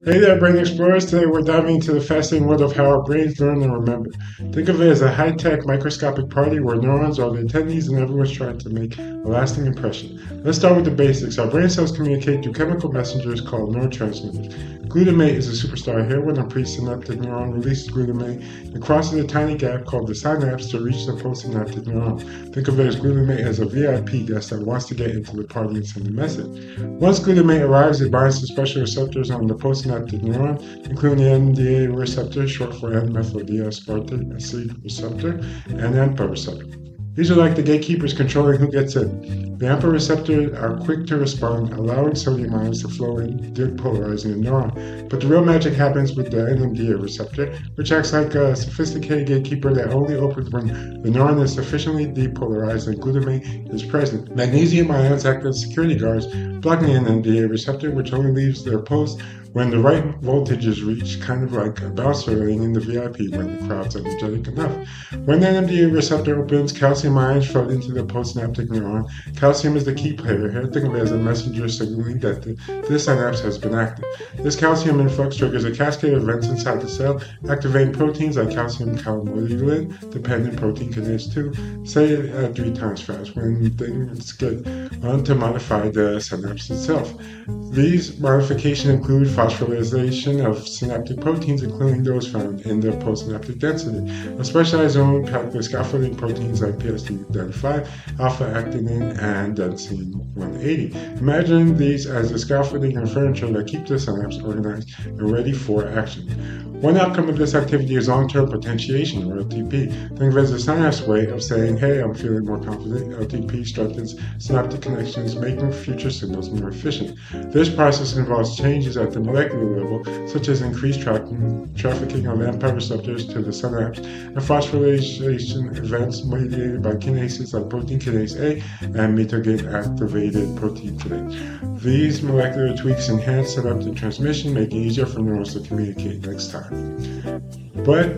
Hey there, Brain Explorers. Today we're diving into the fascinating world of how our brains learn and remember. Think of it as a high-tech microscopic party where neurons are the attendees and everyone's trying to make a lasting impression. Let's start with the basics. Our brain cells communicate through chemical messengers called neurotransmitters. Glutamate is a superstar here. When a presynaptic neuron releases glutamate, it crosses a tiny gap called the synapse to reach the postsynaptic neuron. Think of it as glutamate as a VIP guest that wants to get into the party and send a message. Once glutamate arrives, it binds to special receptors on the postsynaptic neuron, including the NMDA receptor, short for N-methyl-D-aspartate receptor, and AMPA receptor. These are like the gatekeepers controlling who gets in. The AMPA receptors are quick to respond, allowing sodium ions to flow in, depolarizing the neuron. But the real magic happens with the NMDA receptor, which acts like a sophisticated gatekeeper that only opens when the neuron is sufficiently depolarized and glutamate is present. Magnesium ions act as security guards, blocking the NMDA receptor, which only leaves their post when the right voltage is reached, kind of like a bouncer laying in the VIP when the crowd's energetic enough. When the NMDA receptor opens, calcium ions float into the postsynaptic neuron. Calcium is the key player here. Think of it as a messenger signaling that this synapse has been active. This calcium influx triggers a cascade of events inside the cell, activating proteins like calcium calmodulin, dependent protein kinase 2, say 3 times fast when things get on to modify the synapse itself. These modifications include phosphorylation of synaptic proteins, including those found in the postsynaptic density. A specialized zone packed with scaffolding proteins like PSD35, alpha-actinin, and adenosine 180. Imagine these as the scaffolding and furniture that keep the synapse organized and ready for action. One outcome of this activity is long-term potentiation, or LTP. Think of it as a synapse way of saying, hey, I'm feeling more confident. LTP strengthens synaptic connections, making future signals more efficient. This process involves changes at the molecular level, such as increased trafficking of AMPA receptors to the synapse, and phosphorylation events mediated by kinases like protein kinase A and mitogen-activated protein kinase. These molecular tweaks enhance synaptic transmission, making it easier for neurons to communicate next time. But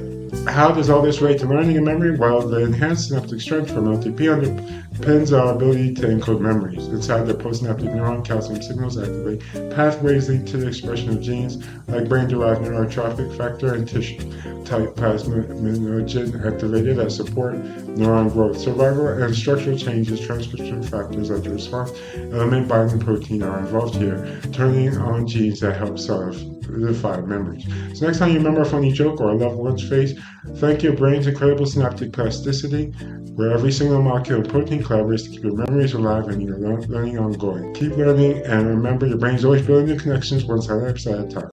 how does all this relate to learning and memory? Well, the enhanced synaptic strength from LTP underpins our ability to encode memories. Inside the postsynaptic neuron, calcium signals activate pathways linked to the expression of genes like brain-derived neurotrophic factor and tissue-type plasminogen activated that support neuron growth. Survival and structural changes, transcription factors like the response element binding protein are involved here, turning on genes that help solidify memories. So next time you remember a funny joke or a loved one's face, thank your brain's incredible synaptic plasticity, where every single molecule of protein collaborates to keep your memories alive and your learning ongoing. Keep learning, and remember, your brain's always building new connections one synapse at a time.